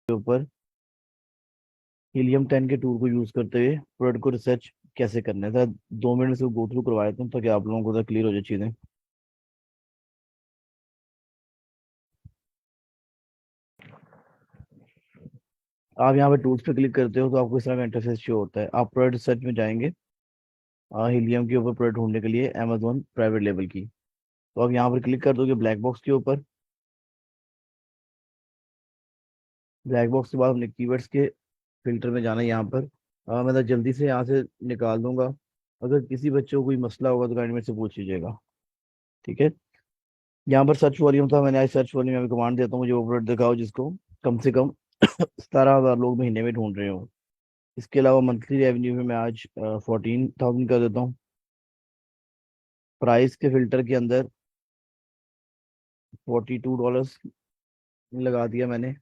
के ऊपर हीलियम 10 के टूल को यूज करते हुए प्रोडक्ट को रिसर्च कैसे करना है, सर 2 मिनट से गो थ्रू करवा देते हैं ताकि आप लोगों को तो क्लियर हो जाए चीजें। आप यहाँ पे टूल्स पे क्लिक करते हो तो आपको इस तरह का इंटरफेस शो होता है। आप प्रोडक्ट रिसर्च में जाएंगे हीलियम के ऊपर प्रोडक्ट ढूंढने के लिए अमेजोन प्राइवेट लेवल की। तो आप यहाँ पर क्लिक कर दोगे ब्लैक बॉक्स के ऊपर। ब्लैक बॉक्स के बाद हमने कीवर्ड्स के फिल्टर में जाना है यहाँ पर। मैं तो जल्दी से यहाँ से निकाल दूंगा। अगर किसी बच्चे को कोई मसला होगा तो काइंडली मेरे से पूछ लीजिएगा, ठीक है। यहाँ पर सर्च वॉल्यूम था, मैंने आज सर्च वॉल्यूम में कमांड देता हूँ मुझे वो प्रोडक्ट दिखाओ जिसको कम से कम 17,000 लोग महीने में ढूंढ रहे हो। इसके अलावा मंथली रेवेन्यू में मैं आज 14,000 कर देता हूँ। प्राइस के फिल्टर के अंदर $42 लगा दिया मैंने।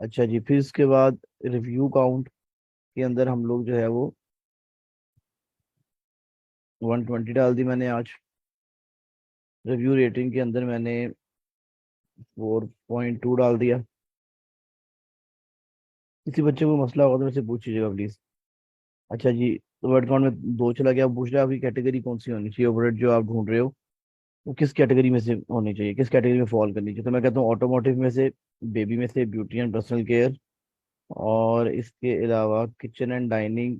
अच्छा जी, फिर इसके बाद रिव्यू काउंट के अंदर हम लोग जो है वो 120 डाल दी मैंने आज। रिव्यू रेटिंग के अंदर मैंने 4.2 डाल दिया। किसी बच्चे को मसला होगा तो मेरे से पूछ लीजिएगा प्लीज। अच्छा जी, तो वर्ड काउंट में 2 चला गया। अब पूछ रहा है आपकी कैटेगरी कौन सी होनी चाहिए, प्रोडक्ट जो आप ढूंढ रहे हो वो किस कैटेगरी में से होनी चाहिए, किस कैटेगरी में फॉल करनी चाहिए। तो मैं कहता हूँ ऑटोमोटिव में से, बेबी में से, ब्यूटी एंड पर्सनल केयर, और इसके अलावा kitchen and dining,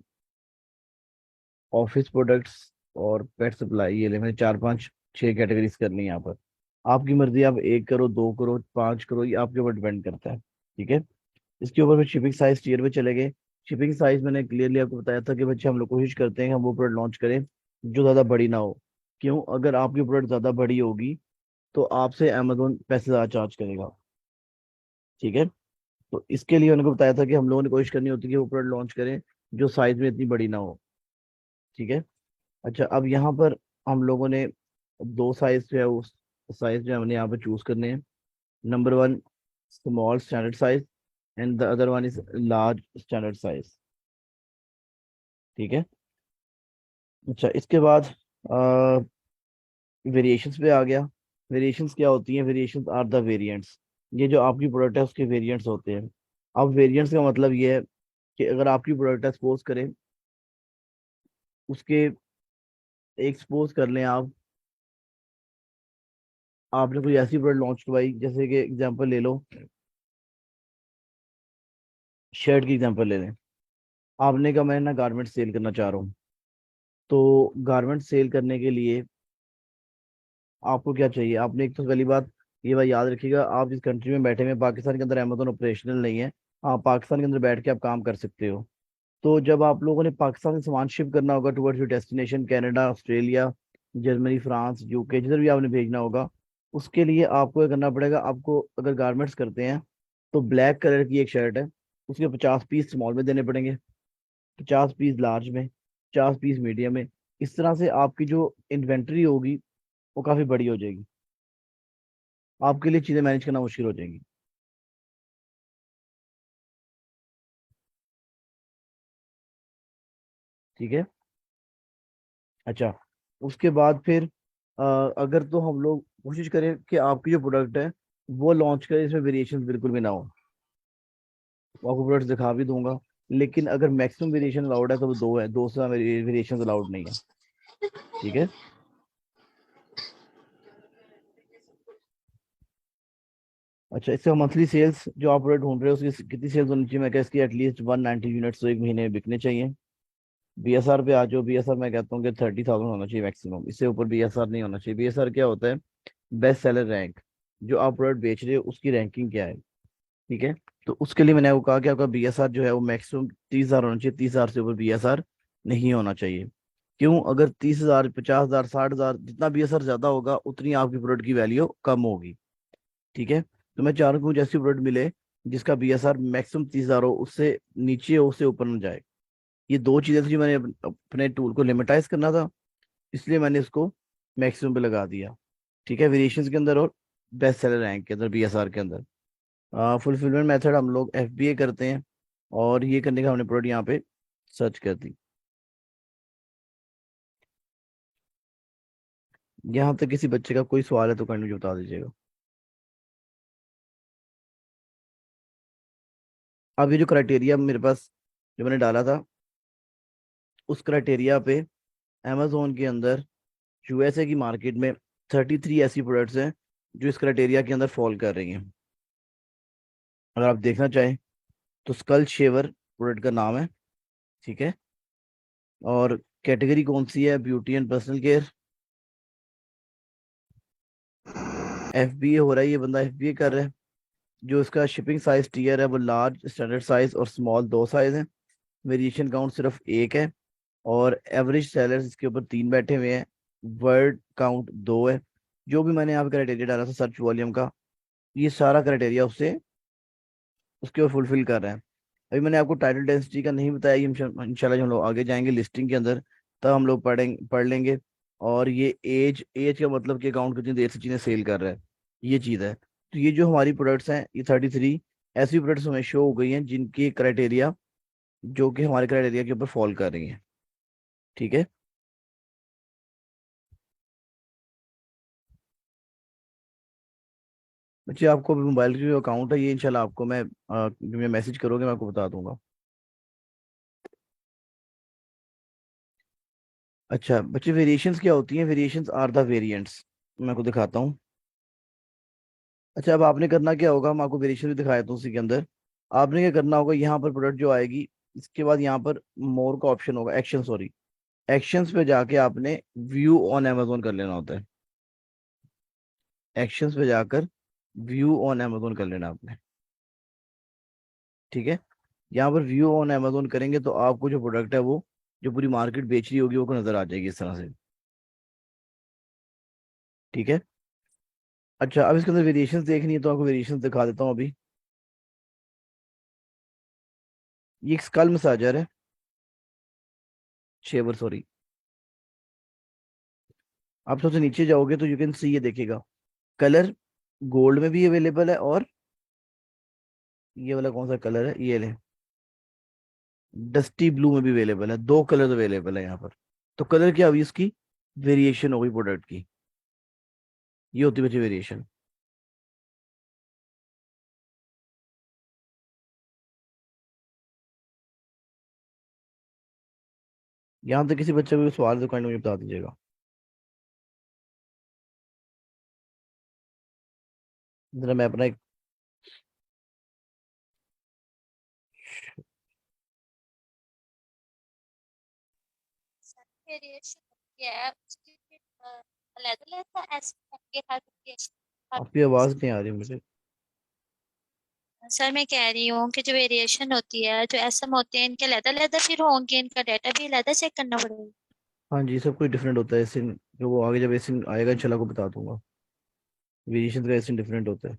office products और पेट सप्लाई। ये ले मैंने 4 5 6 कैटेगरीज करनी है यहाँ पर। आपकी मर्जी, आप 1 करो, 2 करो, 5 करो, ये आपके ऊपर डिपेंड करता है, ठीक है। इसके ऊपर फिर शिपिंग साइज टीयर पे चले गए। शिपिंग साइज मैंने क्लियरली आपको बताया था कि बच्चे हम लोग कोशिश करते हैं कि हम वो प्रोडक्ट लॉन्च करें जो ज़्यादा बड़ी ना हो। क्यों? अगर आपकी प्रोडक्ट ज़्यादा बड़ी होगी तो आपसे अमेजोन पैसे ज़्यादा चार्ज करेगा, ठीक है। तो इसके लिए उनको बताया था कि हम लोगों ने कोशिश करनी होती है कि वो प्रोडक्ट लॉन्च करें जो साइज में इतनी बड़ी ना हो, ठीक है। अच्छा, अब यहाँ पर हम लोगों ने 2 साइज जो है उस साइज जो हमने यहाँ पर चूज करने हैं। Number 1 small standard size and the other one is large standard size, ठीक है। अच्छा, इसके बाद वेरिएशंस पे आ गया। वेरिएशंस क्या होती हैं? Variations are the variants. ये जो आपकी प्रोडक्ट है उसके वेरिएंट्स होते हैं। अब वेरिएंट्स का मतलब ये है कि अगर आपकी प्रोडक्ट है, सपोज करें उसके, एक सपोज कर लें आप, आपने कोई ऐसी प्रोडक्ट लॉन्च करवाई, जैसे कि एग्जांपल ले लो, शर्ट की एग्जांपल ले लें। आपने कहा मैं ना गारमेंट सेल करना चाह रहा हूँ। तो गारमेंट सेल करने के लिए आपको क्या चाहिए? आपने एक तो पहली बात ये बात याद रखिएगा, आप जिस कंट्री में बैठे हुए, पाकिस्तान के अंदर अमेजोन ऑपरेशनल नहीं है। हाँ, पाकिस्तान के अंदर बैठ के आप काम कर सकते हो। तो जब आप लोगों ने पाकिस्तान से सामान शिप करना होगा towards your destination, Canada, Australia, Germany, France, UK, जिधर भी आपने भेजना होगा, उसके लिए आपको ये करना पड़ेगा। आपको अगर गारमेंट्स करते हैं तो ब्लैक कलर की एक शर्ट है, उसके 50 पीस स्मॉल में देने पड़ेंगे, 50 पीस लार्ज में, 50 पीस मीडियम में। इस तरह से आपकी जो इन्वेंट्री होगी वो काफ़ी बड़ी हो जाएगी। आपके लिए चीज़ें मैनेज करना मुश्किल हो जाएंगी, ठीक है। अच्छा, उसके बाद फिर अगर तो हम लोग कोशिश करें कि आपकी जो प्रोडक्ट है वो लॉन्च करें इसमें वेरिएशन बिल्कुल भी ना हो। वो आपको प्रोडक्ट दिखा भी दूंगा, लेकिन अगर मैक्सिमम वेरिएशन अलाउड है तो वो 2 है, 2 से वेरिएशन अलाउड नहीं है, ठीक है। अच्छा, इससे मंथली सेल्स जो आप प्रोडक्ट ढूंढ रहे हो उसकी कितनी सेल्स होनी चाहिए? मैं कहता इसकी एटलीस्ट 190 यूनिट्स तो एक महीने में बिकने चाहिए। बीएसआर पे आ जाओ। बीएसआर मैं कहता हूँ कि 30,000 होना चाहिए मैक्सिमम, इससे ऊपर बीएसआर नहीं होना चाहिए। बीएसआर क्या होता है? Best seller rank. जो आप प्रोडक्ट बेच रहे हो उसकी रैंकिंग क्या है, ठीक है। तो उसके लिए मैंने वो कहा कि आपका बीएसआर जो है वो मैक्सिमम 30,000 होना चाहिए। 30,000 से ऊपर बीएसआर नहीं होना चाहिए। क्यों? अगर 30,000, 50,000, 60,000, जितना बीएसआर ज्यादा होगा उतनी आपकी प्रोडक्ट की वैल्यू कम होगी, ठीक है। तो मैं चाह रहा हूँ कि मुझे ऐसी प्रोडक्ट मिले जिसका बीएसआर मैक्सिमम 30,000 हो, उससे नीचे हो, उससे ऊपर न जाए। ये 2 चीजें थी जो मैंने अपने टूल को लिमिटाइज करना था, इसलिए मैंने इसको मैक्सिमम पे लगा दिया, ठीक है। वेरिएशंस के अंदर और बेस्ट सेलर रैंक के अंदर, बीएसआर के अंदर। फुलफिलमेंट मेथड हम लोग एफबीए करते हैं, और ये करने का हमने प्रोडक्ट यहाँ पे सर्च कर दी। यहाँ तक किसी बच्चे का कोई सवाल है तो कमेंट में बता दीजिएगा। अब ये जो क्राइटेरिया मेरे पास जो मैंने डाला था, उस क्राइटेरिया पे अमेजोन के अंदर यूएसए की मार्केट में 33 ऐसी प्रोडक्ट्स हैं जो इस क्राइटेरिया के अंदर फॉल कर रही हैं। अगर आप देखना चाहें तो स्कल शेवर प्रोडक्ट का नाम है। ठीक है। और कैटेगरी कौन सी है? Beauty and personal care. FBA हो रहा है, ये बंदा एफबीए कर रहा है। जो इसका शिपिंग साइज टीयर है वो लार्ज, स्टैंडर्ड साइज और स्मॉल दो साइज है। वेरिएशन काउंट सिर्फ एक है। और एवरेज सेलर्स इसके ऊपर तीन बैठे हुए हैं। वर्ड काउंट दो है। जो भी मैंने यहाँ पे क्राइटेरिया डाला था सर्च वॉल्यूम का, ये सारा क्राइटेरिया उससे उसके ऊपर फुलफिल कर रहे हैं। अभी मैंने आपको टाइटल डेंसिटी का नहीं बताया, ये इंशाल्लाह जब हम लोग आगे जाएंगे लिस्टिंग के अंदर तब हम लोग पढ़ लेंगे। और ये एज एज का मतलब कि अकाउंट कितनी देर से चीज़ें सेल कर रहा है, ये चीज़ है। तो ये जो हमारी प्रोडक्ट्स हैं, ये 33 ऐसी प्रोडक्ट्स हमें शो हो गई हैं जिनकी क्राइटेरिया, जो कि हमारे क्राइटेरिया के ऊपर फॉल कर रही हैं। ठीक है। बच्चे आपको मोबाइल की जो अकाउंट है, ये इंशाल्लाह आपको मैं जो मैं मैसेज करोगे मैं आपको बता दूंगा। अच्छा बच्चे, वेरिएशंस क्या होती हैं? Variations are the variants. मैं आपको दिखाता हूँ। अच्छा, अब आपने करना क्या होगा, मैं आपको वेरिएशन भी दिखाया था उसी के अंदर। आपने क्या करना होगा, यहाँ पर प्रोडक्ट जो आएगी, इसके बाद यहाँ पर मोर का ऑप्शन होगा, एक्शन सॉरी, एक्शंस पे जाके आपने व्यू ऑन अमेजोन कर लेना होता है। एक्शंस पे जाकर व्यू ऑन अमेजोन कर लेना आपने। ठीक है। यहाँ पर व्यू ऑन अमेजोन करेंगे तो आपको जो प्रोडक्ट है वो, जो पूरी मार्केट बेच रही होगी, वो को नजर आ जाएगी इस तरह से। ठीक है। अच्छा, अब इसके अंदर वेरिएशंस देखनी है तो आपको वेरिएशंस दिखा देता हूँ अभी। ये एक स्कल मसाजर है, शेवर सॉरी। आप सबसे नीचे जाओगे तो यू कैन सी, ये देखेगा कलर गोल्ड में भी अवेलेबल है, और ये वाला कौन सा कलर है, ये ले, डस्टी ब्लू में भी अवेलेबल है। दो कलर अवेलेबल है यहाँ पर। तो कलर क्या हुई इसकी? वेरिएशन हो गई प्रोडक्ट की। ये होती है बच्चे वेरिएशन। यहाँ तक किसी बच्चे को भी सवाल तो काइंड मुझे बता दीजिएगा। जरा मैं अपना एक, वेरिएशन होती है उसकी फिर अलग-अलग ऐसे होंगे हर वेरिएशन हर आपकी आवाज नहीं आ रही मुझे। सर मैं कह रही हूँ कि जो वेरिएशन होती है जो एसएम होते हैं इनके अलग-अलग फिर होंगे इनका डाटा भी अलग चेक करना पड़ेगा। हाँ जी, सब कुछ डिफरेंट होता है इस जो वो आगे जब इस आएगा इंशाल्लाह को बता दूंगा। वेरिएशन का इस डिफरेंट होता है।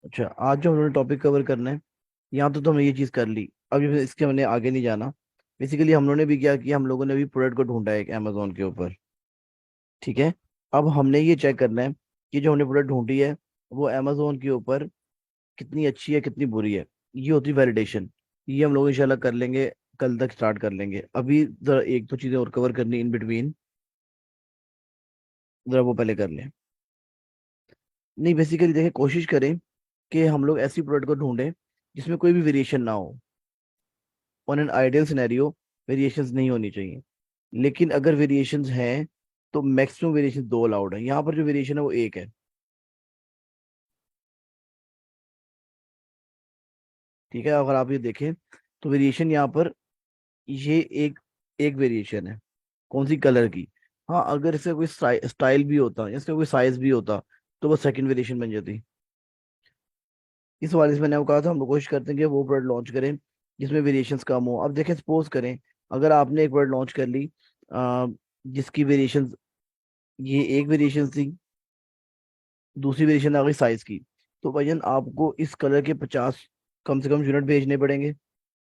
अच्छा, आज जो हम लोगों ने टॉपिक कवर करना है, यहाँ तो हमने ये चीज़ कर ली। अब ये इसके हमने आगे नहीं जाना। बेसिकली हम लोगों ने भी क्या किया, हम लोगों ने भी प्रोडक्ट को ढूंढा है एक अमेजोन के ऊपर। ठीक है। अब हमने ये चेक करना है कि जो हमने प्रोडक्ट ढूंढी है वो अमेजोन के ऊपर कितनी अच्छी है कितनी बुरी है। ये होती है वैलिडेशन। ये हम लोग इंशाल्लाह कर लेंगे, कल तक स्टार्ट कर लेंगे। अभी जरा एक दो चीज़ें और कवर करनी इन बिटवीन, जरा वो पहले कर लें। नहीं, बेसिकली देखिए, कोशिश करें कि हम लोग ऐसी प्रोडक्ट को ढूंढें जिसमें कोई भी वेरिएशन ना हो। On an ideal scenario variations नहीं होनी चाहिए। लेकिन अगर वेरिएशंस हैं तो मैक्सिमम वेरिएशन दो अलाउड है। यहाँ पर जो वेरिएशन है वो एक है। ठीक है। अगर आप ये देखें तो वेरिएशन यहाँ पर, ये एक एक वेरिएशन है। कौन सी? कलर की। हाँ, अगर इसका कोई स्टाइल भी होता या इसका कोई साइज भी होता तो वो सेकंड वेरिएशन बन जाती। इस वाले से मैंने आपको कहा था हम लोग कोशिश करते हैं कि वो प्रोडक्ट लॉन्च करें जिसमें वेरिएशंस कम हो। अब देखें, सपोज करें अगर आपने एक प्रोडक्ट लॉन्च कर ली जिसकी वेरिएशंस, ये एक वेरिएशन थी, दूसरी वेरिएशन आ गई साइज की, तो भाईजान आपको इस कलर के 50 कम से कम यूनिट भेजने पड़ेंगे,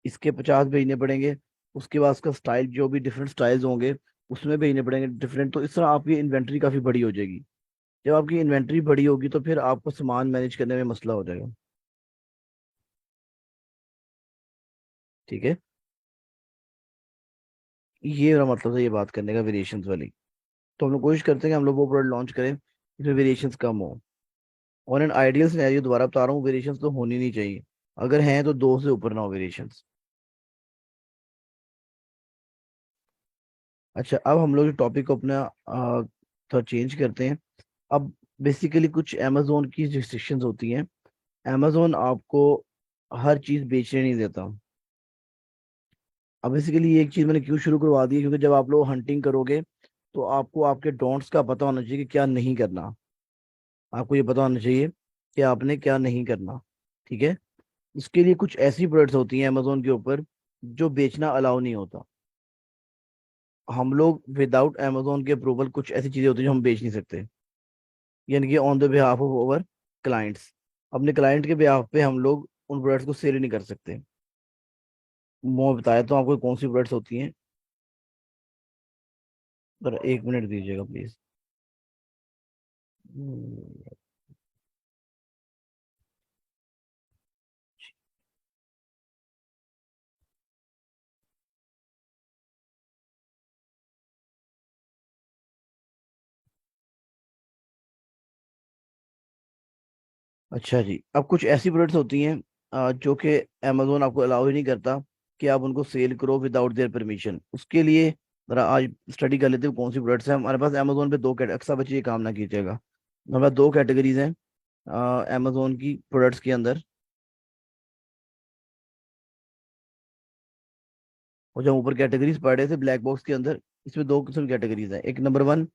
इसके 50 भेजने पड़ेंगे। उसके बाद उसका स्टाइल, जो भी डिफरेंट स्टाइल्स होंगे उसमें भेजने पड़ेंगे डिफरेंट। तो इस तरह आपकी इन्वेंट्री काफ़ी बड़ी हो जाएगी। जब आपकी इन्वेंट्री बड़ी होगी तो फिर आपको सामान मैनेज करने में मसला हो जाएगा। ठीक है। ये मेरा मतलब है ये बात करने का, वेरिएशंस वाली। तो हम लोग कोशिश करते हैं कि हम लोग वो प्रोडक्ट लॉन्च करें जिसमें वेरिएशंस कम हो। और इन आइडियल सिनेरियो दोबारा बता रहा हूँ, वेरिएशंस तो होनी नहीं चाहिए, अगर हैं तो दो से ऊपर ना हो वेरिएशंस। अच्छा, अब हम लोग टॉपिक को अपना थोड़ा चेंज करते हैं। अब बेसिकली कुछ अमेजोन की रिस्ट्रिक्शंस होती हैं। अमेजोन आपको हर चीज़ बेचने नहीं देता। अब बेसिकली ये एक चीज़ मैंने क्यों शुरू करवा दी है, क्योंकि जब आप लोग हंटिंग करोगे तो आपको आपके डोंट्स का पता होना चाहिए कि क्या नहीं करना। आपको ये पता होना चाहिए कि आपने क्या नहीं करना। ठीक है। इसके लिए कुछ ऐसी प्रोडक्ट्स होती हैं अमेजोन के ऊपर जो बेचना अलाउ नहीं होता। हम लोग विदाउट अमेजोन के अप्रूवल कुछ ऐसी चीज़ें होती हैं जो हम बेच नहीं सकते, यानी कि on the behalf of over clients. अपने क्लाइंट के बिहाफ पे हम लोग उन प्रोडक्ट्स को सेल नहीं कर सकते। मैं बताया तो आपको कौन सी प्रोडक्ट्स होती हैं। पर एक मिनट दीजिएगा प्लीज। अच्छा जी, अब कुछ ऐसी प्रोडक्ट्स होती हैं जो कि अमेजोन आपको अलाउ ही नहीं करता कि आप उनको सेल करो विदाउट देयर परमिशन। उसके लिए जरा आज स्टडी कर लेते हैं कौन सी प्रोडक्ट्स हैं हमारे पास। अमेजोन पे दो कैटेगरी, अक्सर बच्चे ये काम ना कीजिएगा, हमारे पास दो कैटेगरीज हैं अमेजोन की प्रोडक्ट्स के अंदर। और जब ऊपर कैटेगरीज पढ़ रहे थे ब्लैक बॉक्स के अंदर, इसमें दो किस्म की कैटेगरीज हैं। एक number one,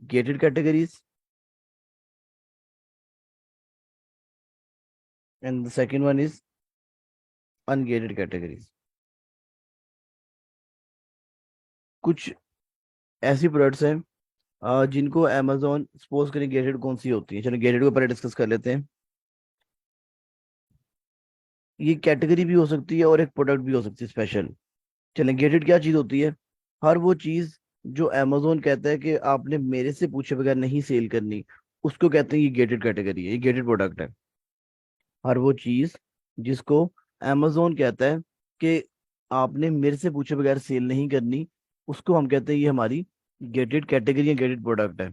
gated categories, and the second one is ungated categories. कुछ ऐसी प्रोडक्ट्स हैं जिनको अमेजोन सपोज करें, गेटेड कौन सी होती है, चलो गेटेड के ऊपर डिस्कस कर लेते हैं। ये कैटेगरी भी हो सकती है और एक प्रोडक्ट भी हो सकती है स्पेशल। चलें, गेटेड क्या चीज़ होती है? हर वो चीज़ जो अमेजोन कहता है कि आपने मेरे से पूछे बगैर नहीं सेल करनी, उसको कहते हैं ये गेटेड कैटेगरी है, ये गेटेड प्रोडक्ट है। हर वो चीज़ जिसको अमेजोन कहता है कि आपने मेरे से पूछे बगैर सेल नहीं करनी, उसको हम कहते हैं ये हमारी गेटेड कैटेगरी या गेटेड प्रोडक्ट है।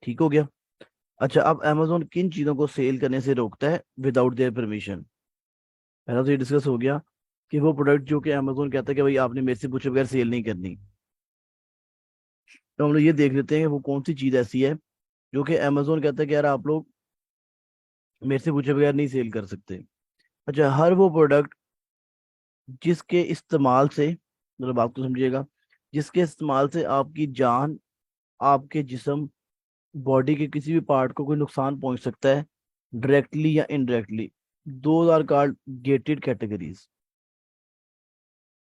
ठीक हो गया। अच्छा, अब अमेजोन किन चीज़ों को सेल करने से रोकता है विदाउट देयर परमिशन? पहला तो ये डिस्कस हो गया कि वो प्रोडक्ट जो कि अमेजोन कहता है कि भाई आपने मेरे से पूछे बगैर सेल नहीं करनी। तो हम लोग ये देख लेते हैं कि वो कौन सी चीज़ ऐसी है जो कि अमेजोन कहता है कि यार आप लोग मेरे से पूछे बगैर नहीं सेल कर सकते। अच्छा, हर वो प्रोडक्ट जिसके इस्तेमाल से, मतलब बात को समझिएगा, जिसके इस्तेमाल से आपकी जान, आपके जिस्म, बॉडी के किसी भी पार्ट को कोई नुकसान पहुंच सकता है, डायरेक्टली या इनडायरेक्टली, दो आर कॉल्ड गेटेड कैटेगरीज।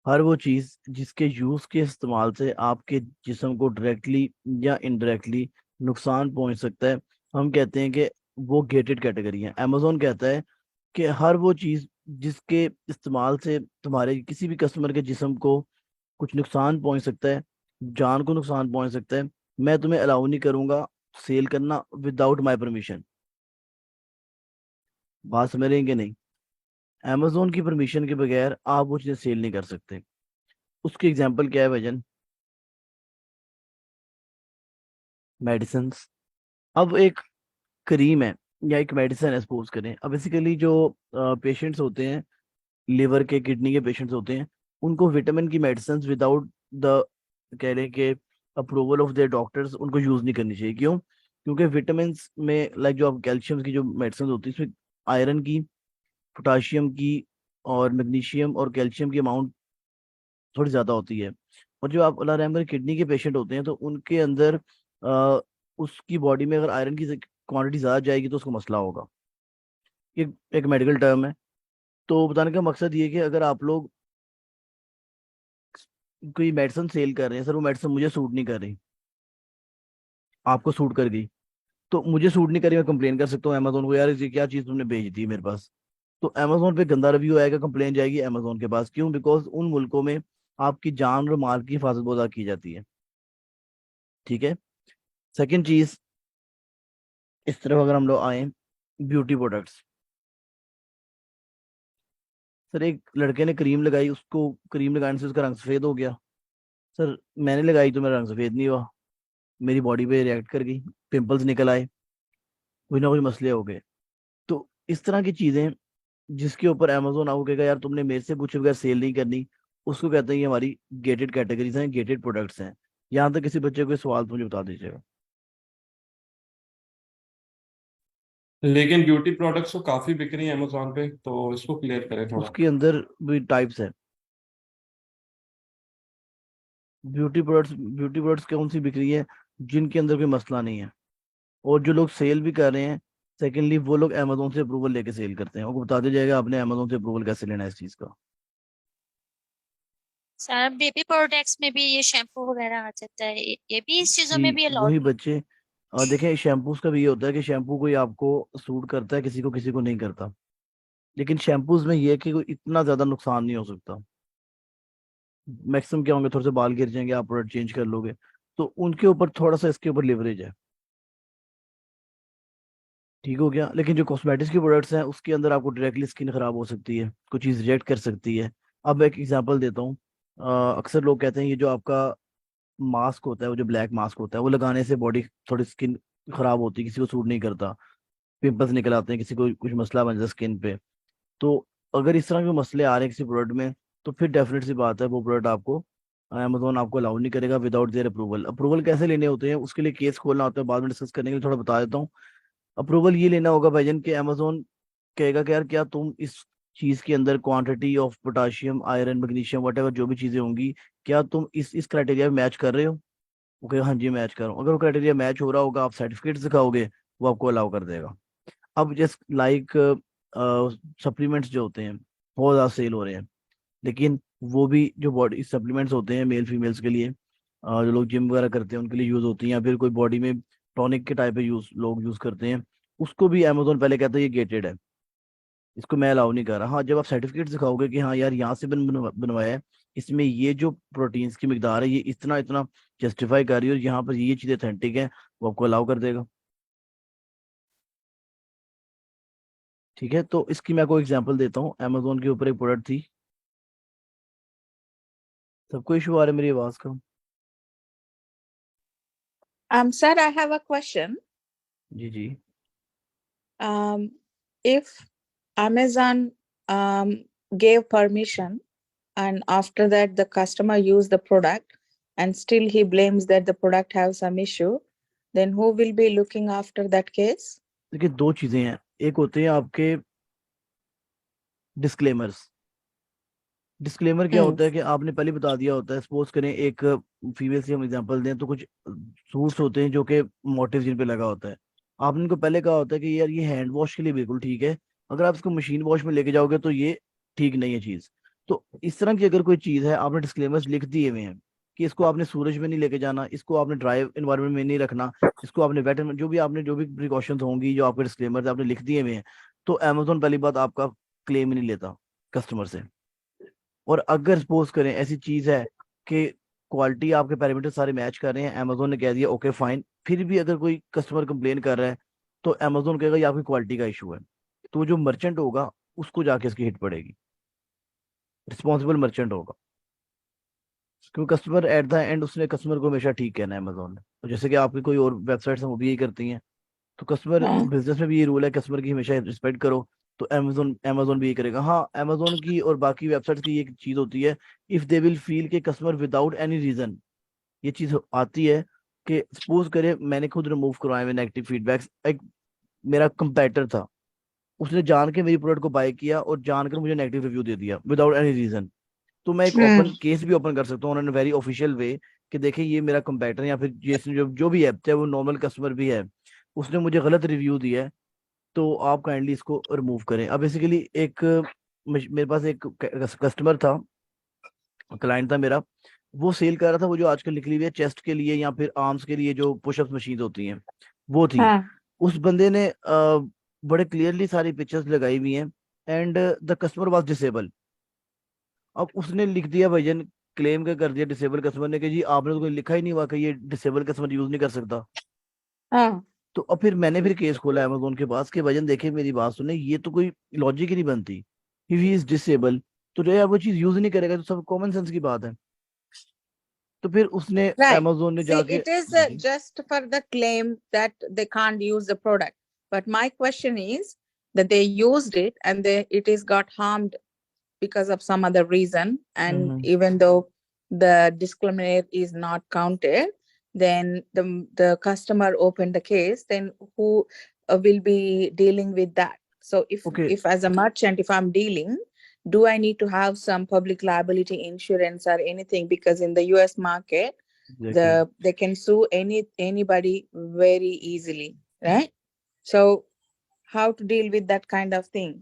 हर वो चीज जिसके यूज के इस्तेमाल से आपके जिस्म को डायरेक्टली या इनडायरेक्टली नुकसान पहुंच सकता है, हम कहते हैं कि वो गेटेड कैटेगरी है। अमेजोन कहता है कि हर वो चीज जिसके इस्तेमाल से तुम्हारे किसी भी कस्टमर के जिस्म को कुछ नुकसान पहुंच सकता है, जान को नुकसान पहुंच सकता है, मैं तुम्हें अलाउ नहीं करूंगा सेल करना विदाउट माय परमिशन। बात समझ रहे हैं कि नहीं? अमेजोन की परमिशन के बगैर आप वो चीजें सेल नहीं कर सकते। उसकी एग्जांपल क्या है भाईजान? मेडिसिन। अब एक क्रीम है या एक मेडिसिन है सपोज करें। अब बेसिकली जो पेशेंट्स होते हैं, लिवर के, किडनी के पेशेंट्स होते हैं, उनको विटामिन की मेडिसिन विदाउट द, कह रहे हैं कि अप्रूवल ऑफ देयर डॉक्टर्स, उनको यूज नहीं करनी चाहिए। क्यों? क्योंकि विटामिन में लाइक जो आप कैल्शियम की जो मेडिसिन होती है, इसमें आयरन की, पोटाशियम की और मैग्नीशियम और कैल्शियम की अमाउंट थोड़ी ज्यादा होती है। और जो आप अल्लाह रहम करे किडनी के पेशेंट होते हैं तो उनके अंदर अ, उसकी बॉडी में अगर आयरन की क्वांटिटी ज्यादा जाएगी तो उसको मसला होगा। ये एक मेडिकल टर्म है। तो बताने का मकसद ये है कि अगर आप लोग कोई मेडिसिन सेल कर रहे हैं, सर वो मेडिसिन मुझे सूट नहीं कर रही, आपको सूट कर गई, तो मुझे सूट नहीं करी, मैं कंप्लेन कर सकता हूँ अमेजोन को, यार ये क्या चीज़ तुमने भेज दी मेरे पास। तो अमेजोन पे गंदा रिव्यू आएगा, कंप्लेन जाएगी अमेजोन के पास। क्यों? बिकॉज उन मुल्कों में आपकी जान और माल की हिफाजत बहुत ज्यादा की जाती है। ठीक है। सेकंड चीज, इस तरफ अगर हम लोग आए, ब्यूटी प्रोडक्ट्स। सर एक लड़के ने क्रीम लगाई, उसको क्रीम लगाने से उसका रंग सफेद हो गया, सर मैंने लगाई तो मेरा रंग सफेद नहीं हुआ, मेरी बॉडी पे रिएक्ट कर गई, पिंपल्स निकल आए, कोई ना कोई मसले हो गए। तो इस तरह की चीजें जिसके ऊपर अमेजोन आपको कहेगा यार तुमने मेरे से पूछे बगैर सेल नहीं करनी, उसको कहते हैं ये हमारी गेटेड कैटेगरीज हैं, गेटेड प्रोडक्ट्स हैं। यहाँ तक किसी बच्चे को कोई सवाल तो मुझे बता दीजिएगा। लेकिन ब्यूटी प्रोडक्ट्स तो काफी बिक रही है अमेजोन पे, तो इसको क्लियर करें थोड़ा। उसके अंदर भी टाइप्स है। ब्यूटी प्रोडक्ट्स कौन सी बिक रही है? जिनके अंदर कोई मसला नहीं है, और जो लोग सेल भी कर रहे हैं, सेकेंडली वो लोग अमेजोन से अप्रूवल लेके सेल करते हैं। आपको बता दिया जाएगा आपने अमेजोन से अप्रूवल कैसे लेना है इस चीज का। सर बेबी प्रोडक्ट्स में भी ये शैम्पू वगैरह आ जाता है, ये भी इस चीजों में जी भी अलाउड वही नहीं? बच्चे। और देखें शैम्पूज का भी ये होता है कि शैम्पू कोई आपको सूट करता है, किसी को नहीं करता। लेकिन शैम्पूज में ये है कि कोई इतना ज्यादा नुकसान नहीं हो सकता। मैक्सिमम क्या होंगे, थोड़े से बाल गिर जाएंगे, आप प्रोडक्ट चेंज कर लोगे। तो उनके ऊपर थोड़ा सा इसके ऊपर लिवरेज है। ठीक हो गया। लेकिन जो कॉस्मेटिक्स के प्रोडक्ट्स हैं उसके अंदर आपको डायरेक्टली स्किन खराब हो सकती है, कुछ चीज़ रिएक्ट कर सकती है। अब एक एग्जांपल देता हूँ। अक्सर लोग कहते हैं ये जो आपका मास्क होता है, वो जो ब्लैक मास्क होता है, वो लगाने से बॉडी थोड़ी स्किन खराब होती है, किसी को सूट नहीं करता, पिंपल्स निकल आते हैं, किसी को कुछ मसला बन जाता है स्किन पे। तो अगर इस तरह के मसले आ रहे हैं किसी प्रोडक्ट में, तो फिर डेफिनेट सी बात है वो प्रोडक्ट आपको अमेजोन आपको अलाउ नहीं करेगा विदाउट देयर अप्रूवल। अप्रूवल कैसे लेने होते हैं उसके लिए केस खोलना होता है, बाद में डिस्कस करने के लिए थोड़ा बता देता हूँ। अप्रूवल ये लेना होगा भाईजान कि अमेजोन कहेगा कि यार क्या तुम इस चीज के अंदर quantity of potassium iron magnesium what जो भी चीजें होंगी, क्या तुम इस क्राइटेरिया में मैच कर रहे हो? वो कहेगा हाँ जी मैच कर रहा हूँ। अगर वो क्राइटेरिया मैच हो रहा होगा, आप सर्टिफिकेट दिखाओगे, वो आपको अलाउ कर देगा। अब जस्ट लाइक सप्लीमेंट्स जो होते हैं बहुत ज़्यादा सेल हो रहे हैं, लेकिन वो भी जो बॉडी सप्लीमेंट्स होते हैं मेल फीमेल्स के लिए, जो लोग जिम वगैरह करते हैं उनके लिए यूज़ होती हैं, या फिर कोई बॉडी में टॉनिक के टाइप पे लोग यूज़ करते हैं, उसको भी अमेजोन पहले कहता है ये गेटेड है, इसको मैं अलाउ नहीं कर रहा। हाँ जब आप सर्टिफिकेट दिखाओगे कि हाँ यार यहाँ से बनवाया है, इसमें ये जो प्रोटीन्स की मिकदार है ये इतना इतना जस्टिफाई कर रही है और यहाँ पर ये चीज़ अथेंटिक है, वो आपको अलाउ कर देगा। ठीक है, तो इसकी मैं आपको एग्जांपल देता हूँ। अमेजोन के ऊपर एक प्रोडक्ट थी। सबको इशू आ रहा है मेरी आवाज़ का? Sir, I have a question. Ji ji. If Amazon gave permission and after that the customer used the product and still he blames that the product has some issue, then who will be looking after that case? देखिए दो चीजें हैं, एक होते हैं आपके disclaimers. Disclaimer क्या होता है कि आपने पहले बता दिया होता है। सपोज करें एक फीमेल से हम एग्जांपल दें, तो कुछ सूट्स होते हैं जो कि मोटिव जिन पे लगा होता है, आपने उनको पहले कहा होता है कि यार ये हैंड वॉश के लिए बिल्कुल ठीक है, अगर आप इसको मशीन वॉश में लेके जाओगे तो ये ठीक नहीं है चीज। तो इस तरह की अगर कोई चीज है, आपने डिस्क्लेमर्स लिख दिए हुए हैं कि इसको आपने सूरज में नहीं लेके जाना, इसको आपने ड्राई एनवायरनमेंट में नहीं रखना, इसको आपने वेट, जो भी प्रिकॉशंस होंगी जो आपके डिस्क्लेमर्स आपने लिख दिए हुए हैं, तो अमेजोन पहली बात आपका क्लेम ही नहीं लेता कस्टमर से। और अगर सपोज करें ऐसी चीज है कि क्वालिटी आपके पैरामीटर सारे मैच कर रहे हैं, अमेजोन ने कह दिया ओके फाइन, फिर भी अगर कोई कस्टमर कंप्लेन कर रहा है, तो अमेजोन कहेगा ये आपकी क्वालिटी का इशू है। तो जो मर्चेंट होगा उसको जाके इसकी हिट पड़ेगी, रिस्पॉन्सिबल मर्चेंट होगा, क्योंकि कस्टमर एट द एंड उसने कस्टमर को हमेशा ठीक कहना है अमेजोन ने। तो जैसे कि आपकी कोई और वेबसाइट्स हैं वो भी यही करती हैं, तो कस्टमर हाँ। बिजनेस में भी ये रूल है, कस्टमर की हमेशा रिस्पेक्ट करो। तो अमेजोन अमेजोन भी ये करेगा। हाँ अमेजोन की और बाकी वेबसाइट्स की एक चीज होती है, इफ दे विल फील के कस्टमर विदाउट एनी रीजन, ये चीज आती है कि सपोज करे मैंने खुद रिमूव करवाए हुए नेगेटिव फीडबैक्स, एक मेरा कंपेटर था, उसने जान के मेरी प्रोडक्ट को बाय किया और जानकर मुझे नेगेटिव रिव्यू दे दिया विदाउट एनी रीजन, तो मैं एक ओपन केस भी ओपन कर सकता हूँ ऑन वेरी ऑफिशियल वे कि देखिए ये मेरा कंपेटर या फिर जो भी है, चाहे वो नॉर्मल कस्टमर भी है, उसने मुझे गलत रिव्यू दिया है, तो आप काइंडली इसको रिमूव करें। अब बेसिकली एक मेरे पास एक कस्टमर था, क्लाइंट था मेरा, वो सेल कर रहा था वो जो आजकल निकली हुई है चेस्ट के लिए या फिर आर्म्स के लिए जो पुशअप मशीन होती हैं, वो थी। हाँ। उस बंदे ने बड़े क्लियरली सारी पिक्चर्स लगाई हुई हैं, and the customer was disable. अब उसने लिख दिया भैजन, क्लेम क्या कर दिया डिसेबल कस्टमर ने कि जी आपने तो कोई लिखा ही नहीं हुआ कि ये डिसेबल कस्टमर यूज नहीं कर सकता। हाँ। तो अब फिर मैंने फिर केस खोला अमेजोन के पास कि भजन देखे मेरी बात सुने, ये तो कोई लॉजिक ही नहीं बनती। ही इज डिसेबल, तो जो है वो चीज यूज नहीं करेगा तो सब कॉमन सेंस की बात है। तो फिर उसने Right. Amazon ने See, जाके it is जी जी just for the claim that they can't use the product. But my question is that they used it and it is got harmed because of some other reason. And hmm even though the discriminate is not counted, then the customer opened the case, then who will be dealing with that? So okay if as a merchant, if I'm dealing, do I need to have some public liability insurance or anything? Because in the US market, exactly they can sue anybody very easily, right? So how to deal with that kind of thing?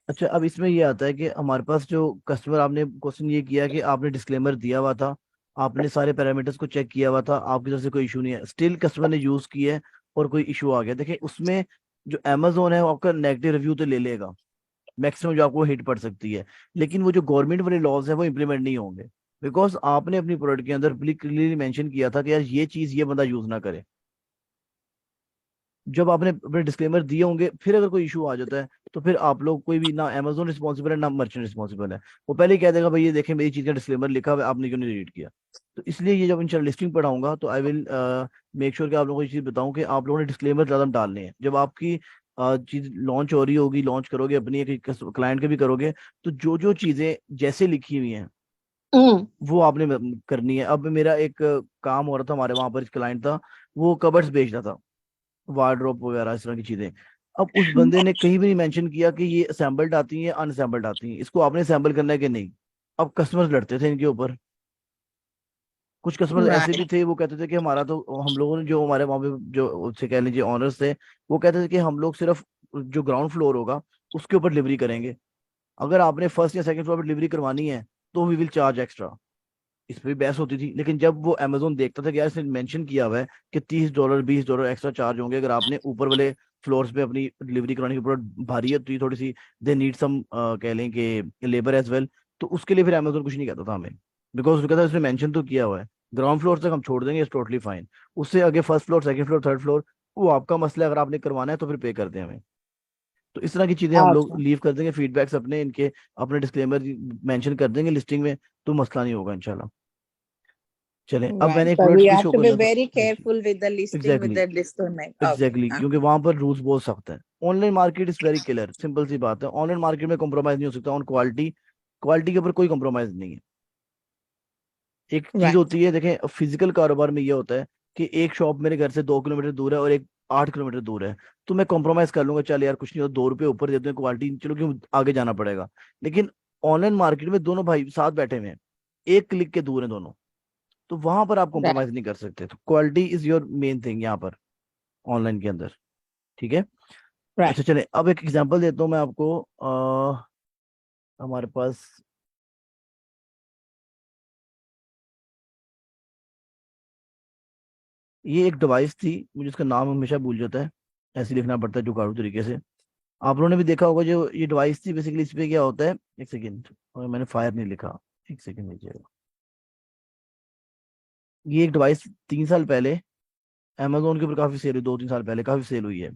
अच्छा अब इसमें ये आता है कि हमारे पास जो customer आपने क्वेश्चन ये किया कि आपने डिस्क्लेमर दिया हुआ था, आपने सारे पैरामीटर्स को चेक किया हुआ था, आपकी तरफ से कोई इशू नहीं है, स्टिल कस्टमर ने यूज किया है और कोई इशू आ गया, देखिए उसमें जो Amazon है वो आपका नेगेटिव रिव्यू तो ले लेगा, मैक्सिमम जो आपको हिट पड़ सकती है, लेकिन वो जो गवर्नमेंट वाले लॉज है वो इंप्लीमेंट नहीं होंगे, बिकॉज आपने अपनी प्रोडक्ट के अंदर क्लियरली मेंशन किया था कि यार ये चीज ये बंदा यूज ना करे। जब आपने अपने डिस्क्लेमर दिए होंगे, फिर अगर कोई इशू आ जाता है तो फिर आप लोग कोई भी, ना Amazon रिस्पॉन्सिबल है ना मर्चेंट रिस्पॉन्सिबल है, वो पहले ही कह देगा भाई ये देखें मेरी चीज का डिस्क्लेमर लिखा हुआ है, आपने क्यों नहीं रीड किया। तो इसलिए ये जब इंशाल्लाह लिस्टिंग पढ़ाऊंगा तो आई विल मेक श्योर कि आप लोगों को ये चीज बताऊं कि आप लोगों ने डिस्क्लेमर ज्यादा डालने हैं। जब आपकी चीज लॉन्च हो रही होगी, लॉन्च करोगे अपनी क्लाइंट के भी करोगे, तो जो जो चीजें जैसे लिखी हुई हैं वो आपने करनी है। अब मेरा एक काम हो रहा था, हमारे वहां पर क्लाइंट था, वो कबर्ड्स बेच रहा था, वार्डरोब वगैरह इस तरह की चीजें। अब उस बंदे ने कहीं भी नहीं मेंशन किया कि ये असेंबल्ड आती हैं अनअसेंबल्ड आती हैं, इसको आपने असेंबल करना है कि नहीं। अब कस्टमर्स लड़ते थे इनके ऊपर, कुछ कस्टमर ऐसे भी Right. थे वो कहते थे कि हमारा तो, हम लोगों ने जो हमारे वहाँ पे जो उससे कह लीजिए ऑनर्स थे, वो कहते थे कि हम लोग सिर्फ जो ग्राउंड फ्लोर होगा उसके ऊपर डिलीवरी करेंगे, अगर आपने फर्स्ट या सेकंड फ्लोर पर डिलीवरी करवानी है तो वी विल चार्ज एक्स्ट्रा। इस पे भी बहस होती थी, लेकिन जब वो Amazon देखता था कि यार इसने मेंशन किया हुआ है कि $30 $20 एक्स्ट्रा चार्ज होंगे अगर आपने ऊपर वाले फ्लोर्स पे अपनी डिलीवरी कराने की, प्रोडक्ट भारी है तो ये थोड़ी सी दे नीड सम कह लें कि लेबर एज वेल, तो उसके लिए फिर Amazon कुछ नहीं कहता था हमें, बिकॉज उसने कहता उसने मेंशन तो किया हुआ है, ग्राउंड फ्लोर तक हम छोड़ देंगे, इट्स टोटली फाइन, उससे आगे first floor second floor third floor वो आपका मसला है, अगर आपने करवाना है तो फिर पे कर दें हमें। तो इस तरह की चीजें हम लोग Okay. लीव कर देंगे, फीडबैक्स अपने इनके अपने डिस्क्लेमर मेंशन कर देंगे लिस्टिंग में, तो मसला नहीं होगा इंशाल्लाह। चलें अब Right. मैंने एक So प्रोडक्ट we भी have शो to be करना था very जी जी careful with the listing with exactly the disclaimer. Okay. Exactly क्योंकि वहां पर रूल्स बहुत सख्त है। Online market is very clear, simple सी बात है, ऑनलाइन मार्केट में कॉम्प्रोमाइज नहीं हो सकता ऑन क्वालिटी, क्वालिटी के ऊपर कोई कॉम्प्रोमाइज नहीं है। एक चीज Right. होती है देखें, फिजिकल कारोबार में ये होता है कि एक शॉप मेरे घर से 2 किलोमीटर दूर है और एक 8 किलोमीटर दूर है, तो मैं कॉम्प्रोमाइज कर लूंगा, चल यार कुछ नहीं होता, 2 रुपये ऊपर देते हैं क्वालिटी, चलो क्यों आगे जाना पड़ेगा। लेकिन ऑनलाइन मार्केट में दोनों भाई साथ बैठे हुए हैं, एक क्लिक के दूर है दोनों, तो वहां पर आप Right. कॉम्प्रोमाइज नहीं कर सकते, तो quality is your main thing यहाँ पर ऑनलाइन के अंदर। ठीक है। Right. अच्छा चले अब एक एग्जांपल देता हूँ मैं आपको, हमारे पास ये एक डिवाइस थी, मुझे इसका नाम हमेशा भूल जाता है, ऐसे लिखना पड़ता है जुगाड़ू तरीके से। आप लोगों ने भी देखा होगा जो ये डिवाइस थी, बेसिकली इस पे क्या होता है, एक सेकेंड, और मैंने फायर नहीं लिखा, एक सेकेंड लीजिएगा। ये एक डिवाइस 3 साल पहले Amazon के ऊपर काफी सेल हुई, 2-3 साल पहले काफी सेल हुई है।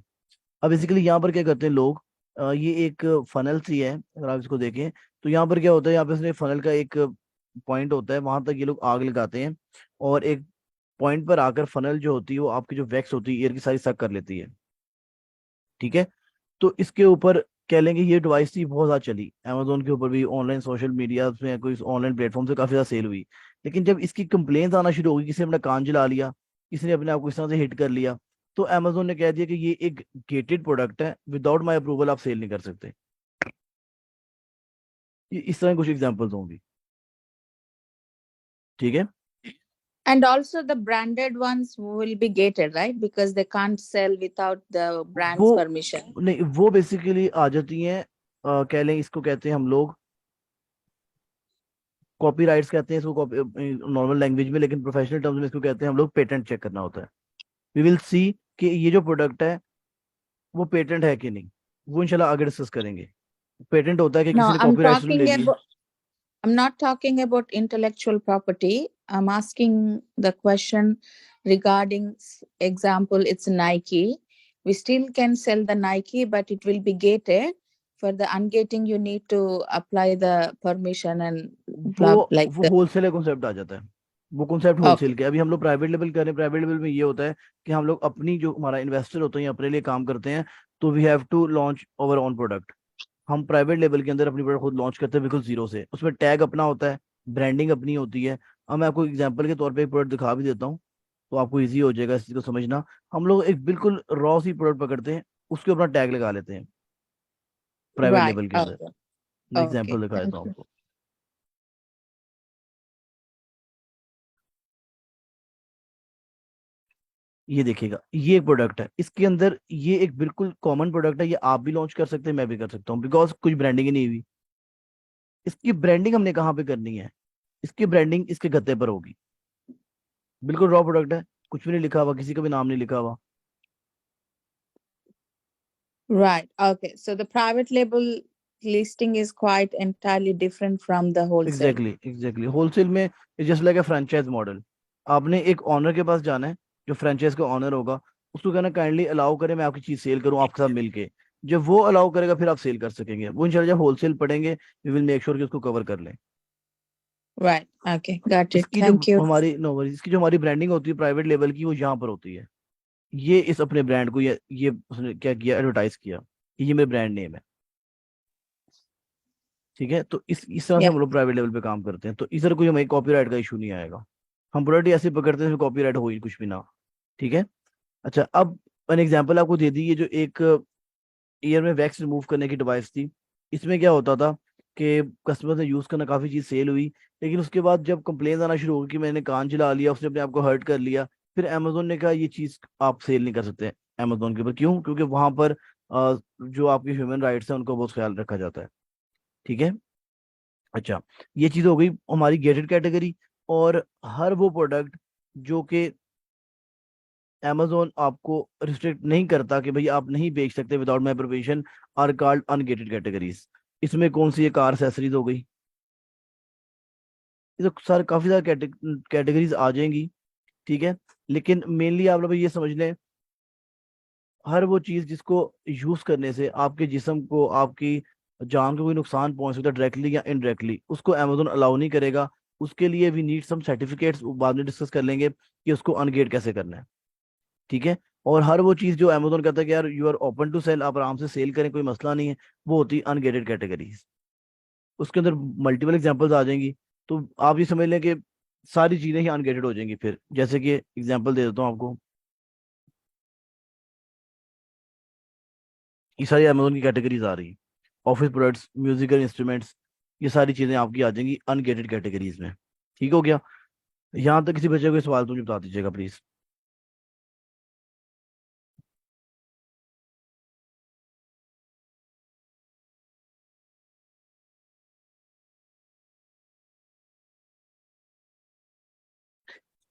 अब बेसिकली यहाँ पर क्या करते हैं लोग, ये एक फनल सी है, अगर आप इसको देखें तो यहाँ पर क्या होता है, यहाँ पे इसने फनल का एक पॉइंट होता है, वहां तक ये लोग आग लगाते हैं, और एक पॉइंट पर आकर फनल जो होती है वो आपकी जो वैक्स होती है एयर की सारी सक कर लेती है। ठीक है। तो इसके ऊपर कह लेंगे ये डिवाइस थी बहुत ज्यादा चली, Amazon के ऊपर भी, ऑनलाइन सोशल मीडिया में, कोई ऑनलाइन प्लेटफॉर्म से काफी ज्यादा सेल हुई। लेकिन जब इसकी कंप्लेंट्स आना शुरू होगी, किसी ने अपना कान जला लिया, किसी ने अपने आप को इस तरह से हिट कर लिया, तो Amazon ने कह दिया कि ये एक गेटेड प्रोडक्ट है, विदाउट माई अप्रूवल आप सेल नहीं कर सकते। इस तरह की कुछ एग्जांपल्स होंगी। ठीक है। And also the branded ones will be gated, right? Because they can't sell without the brand's वो permission. नहीं, वो बेसिकली आ जाती हैं, कह लें इसको कहते हैं हम लोग कॉपीराइट्स कहते हैं इसको नॉर्मल लैंग्वेज में, लेकिन प्रोफेशनल टर्म्स में इसको कहते हैं हम लोग पेटेंट चेक करना होता है। वी विल सी कि ये जो प्रोडक्ट है वो पेटेंट है कि नहीं, वो इंशाल्लाह आगे डिस्कस करेंगे। पेटेंट होता है कि No, किसी ने I'm कॉपीराइट्स ले talking लिए। about, I'm not talking about intellectual property. I'm asking the question regarding, example, it's Nike. We still can sell the Nike, but it will be gated. For the ungating, you need to apply the permission and वो blah, like वो the. Wholesale concept आ जाता है, वो concept Okay. Wholesale के। अभी हम लोग private level कर रहे हैं। प्राइवेट लेवल में ये होता है कि हम लोग अपनी, जो हमारा इन्वेस्टर होता है या अपने लिए काम करते हैं, तो we have to launch our own product. हम प्राइवेट लेवल के अंदर अपनी प्रोडक्ट खुद लॉन्च करते हैं बिल्कुल जीरो से। उसमें टैग अपना होता है, ब्रांडिंग अपनी होती है। अब मैं आपको एग्जांपल के तौर पे एक प्रोडक्ट दिखा भी देता हूँ, तो आपको इजी हो जाएगा इस चीज को समझना। हम लोग एक बिल्कुल रॉ सी प्रोडक्ट पकड़ते हैं, उसके ऊपर टैग लगा लेते हैं प्राइवेट Right. लेवल के अंदर। Okay. मैं Okay. एग्जांपल दिखा Thank देता हूँ you. आपको। ये देखिएगा, ये एक प्रोडक्ट है, इसके अंदर ये एक बिल्कुल कॉमन प्रोडक्ट है। ये आप भी लॉन्च कर सकते हैं, मैं भी कर सकता हूँ, बिकॉज कुछ ब्रांडिंग ही नहीं हुई। इसकी ब्रांडिंग हमने कहाँ पे करनी है? इसकी ब्रांडिंग इसके गत्ते पर होगी। बिल्कुल रॉ प्रोडक्ट है, कुछ भी नहीं लिखा हुआ, किसी का भी नाम नहीं लिखा हुआ। Right. Okay. So the private label listing is quite entirely different from the wholesale. Exactly wholesale में just like a franchise model. आपने एक ऑनर के पास जाना है, जो फ्रेंचाइज का ऑनर होगा, उसको कहना काइंडली अलाउ करें मैं आपकी चीज सेल करूं आपके साथ मिलके। जब वो अलाउ करेगा फिर आप सेल कर सकेंगे। वो इंशाल्लाह जब होलसेल पढ़ेंगे वी विल मेक श्योर कि उसको कवर कर लें। Right. Okay. Got it. इसकी जो Thank you. हमारी नो वरीज, इसकी जो हमारी ब्रांडिंग होती है प्राइवेट लेवल की, वो यहाँ पर होती है। ये इस अपने ब्रांड को, ये उसने क्या किया, एडवर्टाइज किया कि ये मेरे ब्रांड नेम है। ठीक है, तो इस तरह से Yeah. हम लोग प्राइवेट लेवल पे काम करते हैं, तो इस तरह कोई हमें कॉपीराइट का इशू नहीं आएगा। हम प्रोडक्ट ऐसे पकड़ते हैं कॉपीराइट हो ही कुछ भी ना। ठीक है। अच्छा, अब एन एग्जांपल आपको दे दी, ये जो एक ईयर में वैक्स रिमूव करने की डिवाइस थी, इसमें क्या होता था कि कस्टमर ने यूज करना, काफी चीज सेल हुई, लेकिन उसके बाद जब कंप्लेन आना शुरू हो गई कि मैंने कान जला लिया, उसने अपने आप को हर्ट कर लिया, फिर अमेजोन ने कहा ये चीज आप सेल नहीं कर सकते अमेजोन के ऊपर। क्यों? क्योंकि वहां पर जो आपके ह्यूमन राइट्स हैं उनको बहुत ख्याल रखा जाता है। ठीक है। अच्छा, ये चीज हो गई हमारी गेटेड कैटेगरी। और हर वो प्रोडक्ट जो कि amazon आपको रिस्ट्रिक्ट नहीं करता कि भाई आप नहीं बेच सकते without my permission, are called ungated categories. इसमें कौन सी? ये कार एक्सेसरीज हो गई। ये तो सारे काफी सारे कैटेगरीज आ जाएंगी। ठीक है, लेकिन मेनली आप लोग ये समझ लें, हर वो चीज जिसको यूज करने से आपके जिस्म को, आपकी जान को कोई नुकसान पहुंच सकता है डायरेक्टली या इनडायरेक्टली, उसको अमेजोन अलाउ नहीं करेगा। उसके लिए वी नीड सम सर्टिफिकेट्स, बाद में डिस्कस कर लेंगे कि उसको अनगेट कैसे करना है। ठीक है। और हर वो चीज जो अमेजोन कहता है कि यार you are open to sell, आप आराम से सेल करें, कोई मसला नहीं है, वो होती है अनगेटेड कैटेगरीज। उसके अंदर मल्टीपल एग्जांपल्स आ जाएंगी। तो आप ये समझ लें कि सारी चीजें ही अनगेटेड हो जाएंगी फिर। जैसे कि एग्जांपल दे देता हूँ आपको, ये सारी अमेजोन की कैटेगरीज आ रही है। ऑफिस प्रोडक्ट्स, म्यूजिकल इंस्ट्रूमेंट्स, ये सारी चीजें आपकी आ जाएंगी अनगेटेड कैटेगरीज में। ठीक हो गया? यहाँ तक किसी बच्चे को सवाल तो मुझे बता दीजिएगा प्लीज।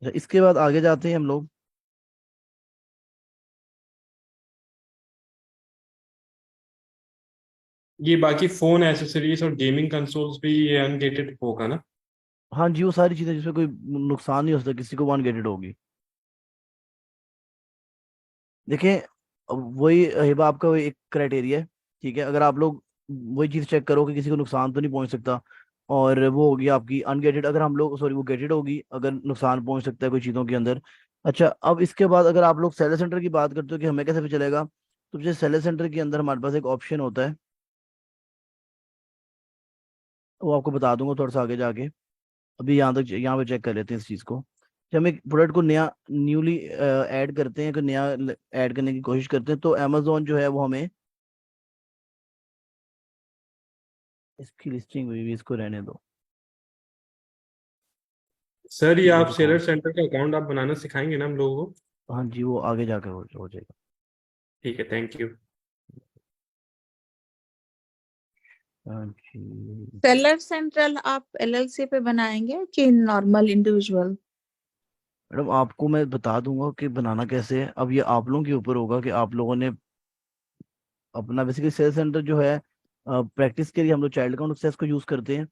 इसके बाद आगे जाते हैं हम लोग। ये बाकी फोन एसेसरीज और गेमिंग कंसोल्स भी ये अनगेटेड होगा ना? हाँ जी, वो सारी चीजें जिसमें कोई नुकसान नहीं हो सकता किसी को, वो अनगेटेड होगी। देखिए, अब वही हिबा आपका वही एक क्राइटेरिया है। ठीक है, अगर आप लोग वही चीज चेक करो कि किसी को नुकसान तो नहीं पहुंच सकता, और वो होगी आपकी अनगेटेड। अगर हम लोग, सॉरी, वो गेटेड होगी अगर नुकसान पहुंच सकता है कोई चीजों के अंदर। अच्छा, अब इसके बाद अगर आप लोग सेलर सेंटर की बात करते हो कि हमें कैसे पता चलेगा, तो जैसे सेलर सेंटर के अंदर हमारे पास एक ऑप्शन होता है, वो आपको बता दूंगा थोड़ा सा आगे जाके। अभी यहाँ पे चेक कर लेते हैं इस चीज को। जब हम एक प्रोडक्ट को नया न्यूली ऐड करते हैं, कि नया ऐड करने की कोशिश करते हैं, तो अमेजोन जो है वो हमें इसकी लिस्टिंग हुई हुई, इसको रहने दो। सर ये ये आप सेलर दिखाओ। सेंटर का अकाउंट आप बनाना सिखाएंगे ना हम लोगों को? हाँ जी, वो आगे जाकर हो जाएगा। ठीक है, थैंक यू। हाँ जी। Seller Central आप LLC पे बनाएंगे कि नॉर्मल इंडिविजुअल? मैडम आपको मैं बता दूंगा कि बनाना कैसे है। अब ये आप लोगों के ऊपर होगा कि आप लोगों ने अपना, बेसिकली सेल सेंटर जो है प्रैक्टिस के लिए हम लोग चाइल्ड अकाउंट एक्सेस को यूज करते हैं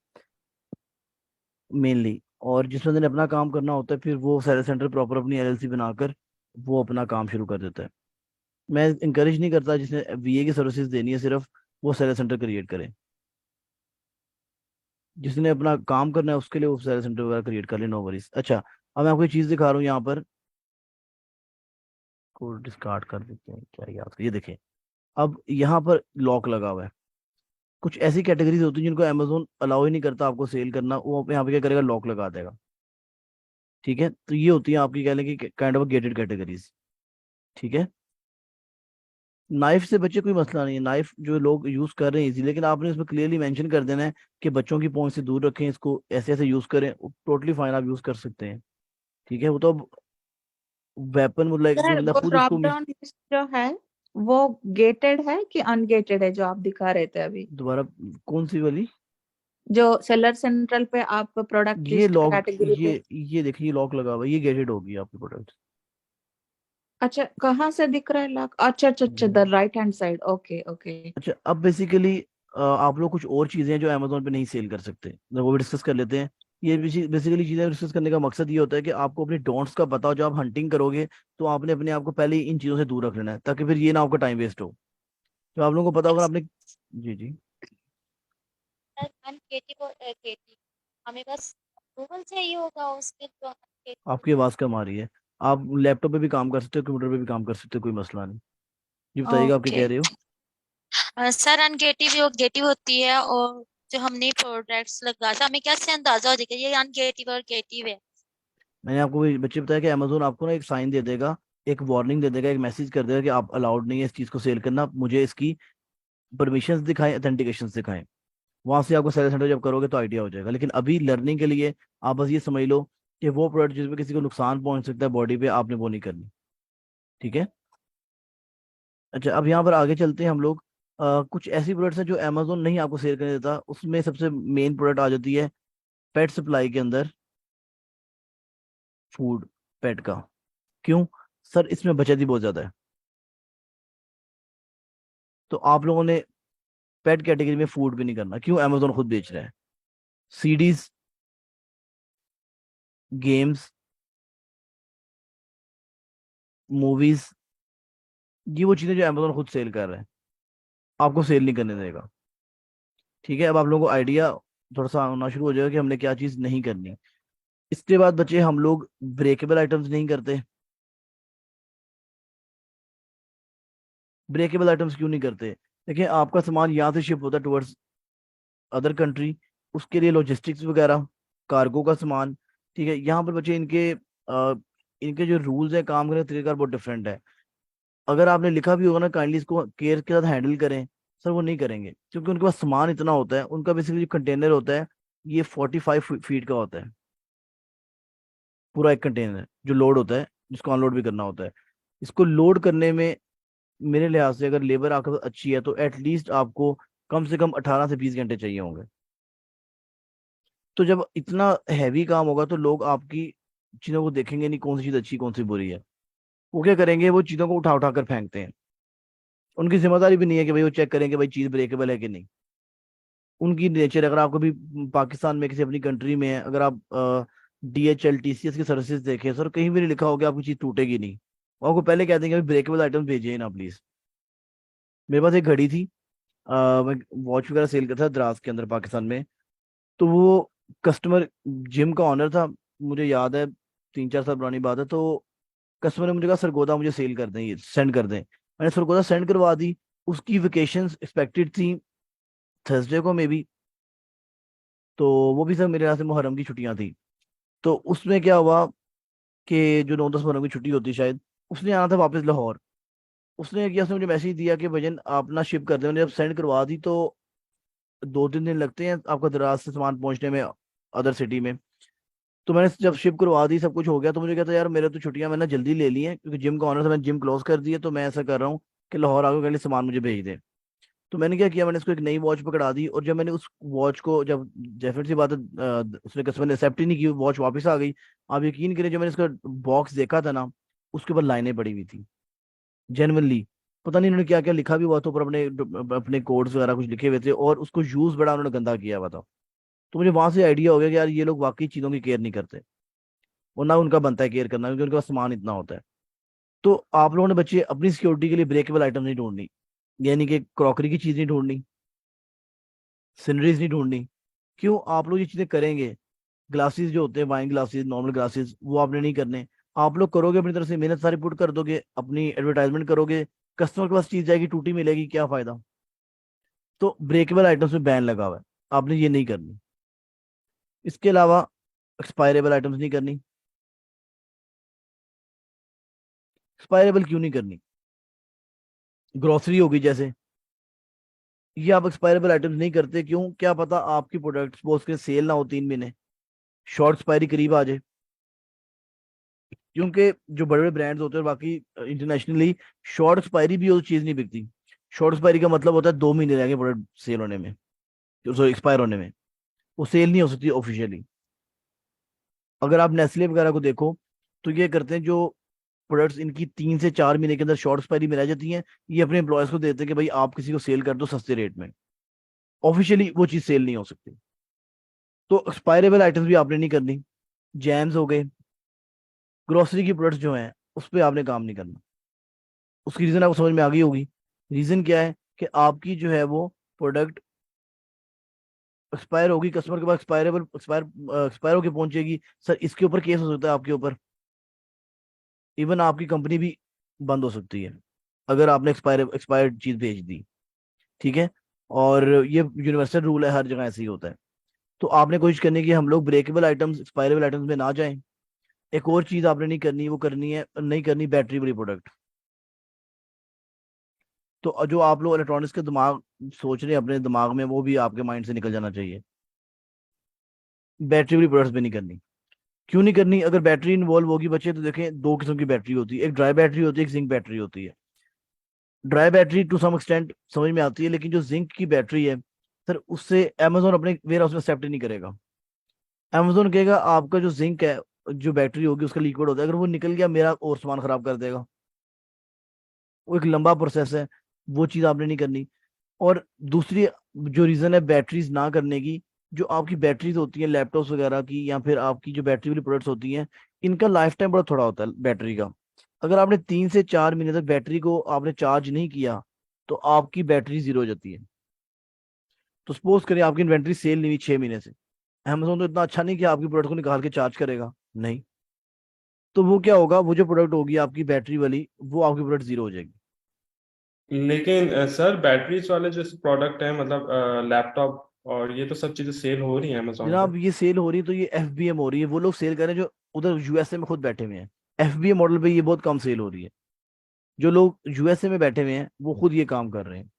मेनली। और जिस बंदे ने अपना काम करना होता है, फिर वो सेल सेंटर प्रॉपर अपनी एलएलसी बनाकर वो अपना काम शुरू कर देता है। मैं इंकरेज नहीं करता जिसने वीए की सर्विसेज देनी है सिर्फ, वो सेल सेंटर क्रिएट करे। जिसने अपना काम करना है उसके लिए वो सेल सेंटर वगैरह क्रिएट कर ले, नो वरीज। अच्छा, अब मैं आपको एक चीज दिखा रहा हूँ यहाँ पर, को डिस्कार्ड कर देते हैं, क्या याद, ये देखें। अब यहाँ पर लॉक लगा हुआ है। कुछ ऐसी कैटेगरीज होती हैं जिनको अमेजोन अलाउ ही नहीं करता आपको सेल करना, वो यहाँ पे क्या करेगा, लॉक लगा देगा। ठीक है, तो ये होती है आपकी कह लें कि काइंड ऑफ गेटेड कैटेगरीज। ठीक है, नाइफ से बच्चे कोई मसला नहीं है, नाइफ जो लोग यूज कर रहे हैं इजी, लेकिन आपने इसमें क्लियरली मेंशन कर देना है कि बच्चों की पहुंच से दूर रखें इसको, ऐसे ऐसे यूज करें, टोटली फाइन, आप यूज कर सकते हैं। ठीक है, वो तो वेपन लाइक सर मतलब वो खुद ड्रॉप उसको डाउन लिस्ट जो है वो गेटेड है कि अनगेटेड है, जो आप दिखा रहे थे अभी? दोबारा, कौन सी वाली? जो सेलर सेंट्रल पे आप प्रोडक्ट ये लिस्ट लॉक, कैटेगरी पे। ये देखिए, ये लॉक लगा हुआ है, ये गेटेड होगी आपकी प्रोडक्ट। अच्छा, कहाँ से दिख रहा है लॉक? अच्छा अच्छा अच्छा, the right hand side, okay okay. अच्छा, अब बेसिकली आप लोग कुछ और चीजें हैं जो अमेजोन पे नहीं सेल कर सकते, तो वो भी डिस्कस कर लेते हैं। ये बेसिकली चीजें डिस्कस करने का मकसद ये होता है कि आपको अपने डोंट्स का पता हो, जब आप हंटिंग करोगे तो आपने अपने आप को पहले ही इन चीजों से दूर रख लेना है, ताकि फिर ये ना आपका टाइम वेस्ट हो। तो आप लोगों को पता होगा आपने। जी जी। सर अनकेटी और केटी, हमें बस अप्रूवल चाहिए होगा उसके जो आपकी आवाज कम आ रही है। आप लैपटॉप पे भी काम कर सकते हो, कंप्यूटर पे भी काम कर सकते हो, कोई मसला नहीं। ये बताइएगा, आप क्या ओके। कह रहे हो? सर अनगेटिव और गेटिव होती है, और जो हमने प्रोडक्ट्स लगा था हमें कैसे अंदाजा हो जाएगा ये अनगेटिव और गेटिव है? मैंने आपको वही बच्चे बताया कि अमेजोन आपको ना एक साइन दे देगा, एक वार्निंग दे देगा, एक मैसेज कर देगा कि आप अलाउड नहीं है इस चीज को सेल करना, मुझे इसकी परमिशंस दिखाएं, ऑथेंटिकेशन दिखाएं। वहां से आपको सेल सेंटर जब करोगे तो आइडिया हो जाएगा, लेकिन अभी लर्निंग के लिए आप बस ये समझ लो कि वो प्रोडक्ट जिसमें किसी को नुकसान पहुंच सकता है बॉडी पे, आपने वो नहीं करनी। ठीक है। अच्छा, अब यहाँ पर आगे चलते हैं हम लोग। कुछ ऐसी प्रोडक्ट्स हैं जो अमेजोन नहीं आपको सेल करने देता, उसमें सबसे मेन प्रोडक्ट आ जाती है पेट सप्लाई के अंदर, फूड, पेट का। क्यों? सर इसमें बचत ही बहुत ज्यादा है, तो आप लोगों ने पेट कैटेगरी में फूड भी नहीं करना। क्यों? अमेजोन खुद बेच रहा है। सीडीज, गेम्स, मूवीज, ये वो चीजें जो अमेजोन खुद सेल कर रहा है, आपको सेल नहीं करने देगा। ठीक है, अब आप लोगों को आइडिया थोड़ा सा होना शुरू हो जाएगा कि हमने क्या चीज नहीं करनी। इसके बाद बच्चे हम लोग ब्रेकेबल आइटम्स नहीं करते। ब्रेकेबल आइटम्स क्यों नहीं करते? देखिए, आपका सामान यहाँ से शिप होता है टुवर्ड्स अदर कंट्री, उसके लिए लॉजिस्टिक्स वगैरह, कार्गो का सामान। ठीक है, यहाँ पर बच्चे इनके जो रूल्स है काम करने का तरीका बहुत डिफरेंट है। अगर आपने लिखा भी होगा ना काइंडली इसको केयर के साथ हैंडल करें, सर वो नहीं करेंगे, क्योंकि उनके पास सामान इतना होता है। उनका बेसिकली जो कंटेनर होता है, ये 45 फीट का होता है, पूरा एक कंटेनर जो लोड होता है, जिसको अनलोड भी करना होता है। इसको लोड करने में मेरे लिहाज से अगर लेबर आपके पास अच्छी है तो एटलीस्ट आपको कम से कम 18 से 20 घंटे चाहिए होंगे। तो जब इतना हैवी काम होगा तो लोग आपकी चीजों को देखेंगे नहीं, कौन सी चीज अच्छी कौन सी बुरी है। वो क्या करेंगे, वो चीजों को उठा उठा कर फेंकते हैं। उनकी जिम्मेदारी भी नहीं है कि भाई वो चेक करें कि भाई चीज ब्रेकेबल है कि नहीं। उनकी नेचर, अगर आपको भी पाकिस्तान में किसी अपनी कंट्री में है, अगर आप DHL TCS की सर्विसेज देखें सर, कहीं भी नहीं लिखा होगा आपकी चीज टूटेगी नहीं। वो आपको पहले कह देंगे ब्रेकेबल आइटम भेजिए ना प्लीज। मेरे पास एक घड़ी थी, मैं वॉच वगैरह सेल करता था द्रास के अंदर पाकिस्तान में। तो वो कस्टमर जिम का ऑनर था, मुझे याद है 3-4 साल पुरानी बात है। तो कस्टमर ने मुझे कहा सरगोदा मुझे सेल कर दें, ये सेंड कर दें। मैंने सरगोदा सेंड करवा दी। उसकी वेकेशंस एक्सपेक्टेड थी थर्सडे को मे बी, तो वो भी सर मेरे यहाँ से मुहर्रम की छुट्टियां थी। तो उसमें क्या हुआ कि जो 9-10 मुहर्रम की छुट्टी होती शायद, उसने आना था वापस लाहौर। उसने किया, उसने मुझे मैसेज दिया कि भजन आप ना शिप कर दें। मैंने जब सेंड करवा दी तो 2-3 दिन लगते हैं आपका दराज से सामान पहुंचने में, अदर सिटी में। तो मैंने जब शिप करवा दी, सब कुछ हो गया, तो मुझे कहता यार मेरे तो छुट्टियां मैंने जल्दी ले ली हैं, क्योंकि जिम का ऑनर था, मैंने जिम क्लोज कर दी है, तो मैं ऐसा कर रहा हूँ कि लाहौर आगे के लिए सामान मुझे भेज दे। तो मैंने क्या किया, मैंने इसको एक नई वॉच पकड़ा दी, और जब मैंने उस वॉच को, जब डेफिनेट सी बात है उसने कस्टमर ने एक्सेप्ट ही नहीं की, वॉच वापस आ गई। आप यकीन करें, जब मैंने इसका बॉक्स देखा था ना, उसके ऊपर लाइनें पड़ी हुई थी जेनुअनली। पता नहीं इन्होंने क्या क्या लिखा भी हुआ था ऊपर, अपने अपने कोड्स वगैरह कुछ लिखे हुए थे, और उसको यूज बड़ा उन्होंने गंदा किया हुआ था। तो मुझे वहां से आइडिया हो गया कि यार ये लोग वाकई चीजों की केयर नहीं करते, और ना उनका बनता है केयर करना, क्योंकि उनके पास सामान इतना होता है। तो आप लोगों ने बच्चे अपनी सिक्योरिटी के लिए ब्रेकेबल आइटम नहीं ढूंढनी, यानी कि क्रॉकरी की चीज नहीं ढूंढनी, सीनरीज नहीं ढूंढनी। क्यों? आप लोग ये चीजें करेंगे ग्लासेस जो होते हैं, वाइन ग्लासेस, नॉर्मल ग्लासेस, वो आपने नहीं करने। आप लोग करोगे अपनी तरफ से, मेहनत सारी पुट कर दोगे, अपनी एडवर्टाइजमेंट करोगे, कस्टमर के पास चीज जाएगी टूटी मिलेगी, क्या फायदा। तो ब्रेकेबल आइटम्स में बैन लगा हुआ है, आपने ये नहीं करनी। इसके अलावा एक्सपायरेबल आइटम्स नहीं करनी। एक्सपायरेबल क्यों नहीं करनी? ग्रोसरी होगी जैसे, ये आप एक्सपायरेबल आइटम्स नहीं करते, क्यों? क्या पता आपकी प्रोडक्ट सपोज के सेल ना हो 3 महीने, शॉर्ट एक्सपायरी करीब आ जाए। क्योंकि जो बड़े बड़े ब्रांड्स होते हैं, बाकी इंटरनेशनली, शॉर्ट एक्सपायरी भी वो चीज़ नहीं बिकती। शॉर्ट एक्सपायरी का मतलब होता है 2 महीने रह गए प्रोडक्ट सेल होने में, सॉरी एक्सपायर होने में, वो सेल नहीं हो सकती ऑफिशियली। अगर आप नेस्ले वगैरह को देखो तो ये करते हैं, जो प्रोडक्ट्स इनकी 3 से 4 महीने के अंदर शॉर्ट एक्सपायरी में रह जाती हैं, ये अपने एम्प्लॉयज को देते हैं कि भाई आप किसी को सेल कर दो सस्ते रेट में। ऑफिशियली वो चीज़ सेल नहीं हो सकती। तो एक्सपायरेबल आइटम्स भी आपने नहीं करनी। जैम्स हो गए, ग्रोसरी की प्रोडक्ट्स जो हैं उस पर आपने काम नहीं करना। उसकी रीजन आपको समझ में आ गई होगी। रीजन क्या है कि आपकी जो है वो प्रोडक्ट एक्सपायर होगी, कस्टमर के पास एक्सपायर होकर पहुंचेगी। सर इसके ऊपर केस हो सकता है आपके ऊपर, इवन आपकी कंपनी भी बंद हो सकती है अगर आपने एक्सपायर्ड चीज भेज दी। ठीक है, और ये यूनिवर्सल रूल है, हर जगह ऐसे ही होता है। तो आपने कोशिश करनी है कि हम लोग ब्रेकेबल आइटम्स, एक्सपायरेबल आइटम्स में ना जाएं। एक और चीज आपने नहीं करनी, वो करनी है, नहीं करनी बैटरी वाली प्रोडक्ट। तो जो आप लोग इलेक्ट्रॉनिक्स के दिमाग सोच रहे हैं अपने दिमाग में, वो भी आपके माइंड से निकल जाना चाहिए। बैटरी वाली प्रोडक्ट्स भी नहीं करनी। क्यों नहीं करनी? अगर बैटरी इन्वॉल्व होगी बच्चे, तो देखें 2 किस्म की बैटरी होती है, एक ड्राई बैटरी होती है, एक जिंक बैटरी होती है। Dry battery to some extent समझ में आती है, लेकिन जो जिंक की बैटरी है सर, उससे अमेजोन अपने वेयर हाउस में एक्सेप्ट नहीं करेगा। अमेजोन कहेगा आपका जो जिंक है, जो बैटरी होगी उसका लिक्विड होता है, अगर वो निकल गया मेरा और सामान खराब कर देगा। वो एक लंबा प्रोसेस है, वो चीज़ आपने नहीं करनी। और दूसरी जो रीज़न है बैटरीज ना करने की, जो आपकी बैटरीज होती हैं लैपटॉप्स वगैरह की, या फिर आपकी जो बैटरी वाली प्रोडक्ट्स होती हैं, इनका लाइफ टाइम बड़ा थोड़ा होता है बैटरी का। अगर आपने 3 से 4 महीने तक बैटरी को आपने चार्ज नहीं किया, तो आपकी बैटरी जीरो हो जाती है। तो सपोज करें आपकी इन्वेंट्री सेल नहीं हुई 6 महीने से, अमेजोन तो इतना अच्छा नहीं कि आपकी प्रोडक्ट को निकाल के चार्ज करेगा, नहीं। तो वो क्या होगा, वो जो प्रोडक्ट होगी आपकी बैटरी वाली, वो आपकी प्रोडक्ट जीरो हो जाएगी। लेकिन सर बैटरीज वाले जो प्रोडक्ट है, मतलब लैपटॉप और ये तो सब चीजें सेल हो रही हैं अमेजोन पे। जनाब ये सेल हो रही है तो ये एफबीए हो रही है, वो लोग सेल कर रहे हैं जो उधर यूएसए में खुद बैठे हुए हैं। एफबीए मॉडल पे ये बहुत कम सेल हो रही है। जो लोग यूएसए में बैठे हुए हैं वो खुद ये काम कर रहे हैं।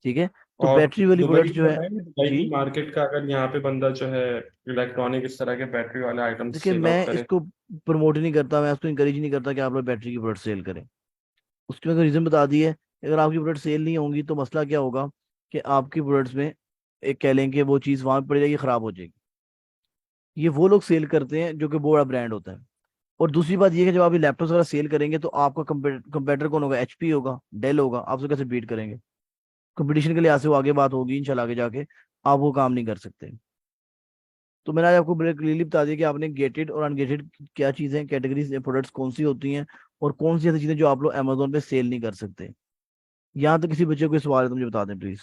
ठीक है, तो और बैटरी वाली दुबई प्रोडक्ट जो में है, है, दुबई जी की मार्केट का अगर यहाँ पे बंदा जो है इलेक्ट्रॉनिक इस तरह के बैटरी वाले आइटम्स देखिए सेल मैं आउट करे। इसको प्रमोट नहीं करता, मैं इसको इंकरेज नहीं करता कि आप लोग बैटरी की प्रोडक्ट सेल करें। उसकी मैंने रीजन बता दी है। अगर आपकी प्रोडक्ट सेल नहीं होंगी तो मसला क्या होगा कि आपकी प्रोडक्ट्स में एक कह लें कि वो चीज़ वहां पड़ जाएगी, खराब हो जाएगी। ये वो लोग सेल करते हैं जो कि बहुत बड़ा ब्रांड होता है। और दूसरी बात ये है कि जब आप ये लैपटॉप वगैरह सेल करेंगे तो आपका कंपेटर कौन होगा? एचपी होगा, डेल होगा, आप उसको कैसे बीट करेंगे? कंपटीशन के लिहाज से वो आगे बात होगी इंशाल्लाह, आगे जाके आप वो काम नहीं कर सकते। तो मैंने आज आपको बड़े क्लियरली बता दिया कि आपने गेटेड और अनगेटेड क्या चीज़ें, कैटेगरीज प्रोडक्ट्स कौन सी होती हैं, और कौन सी ऐसी चीज़ें जो आप लोग अमेजोन पे सेल नहीं कर सकते। यहाँ तो किसी बच्चे को कोई सवाल है तो मुझे बता दें प्लीज़।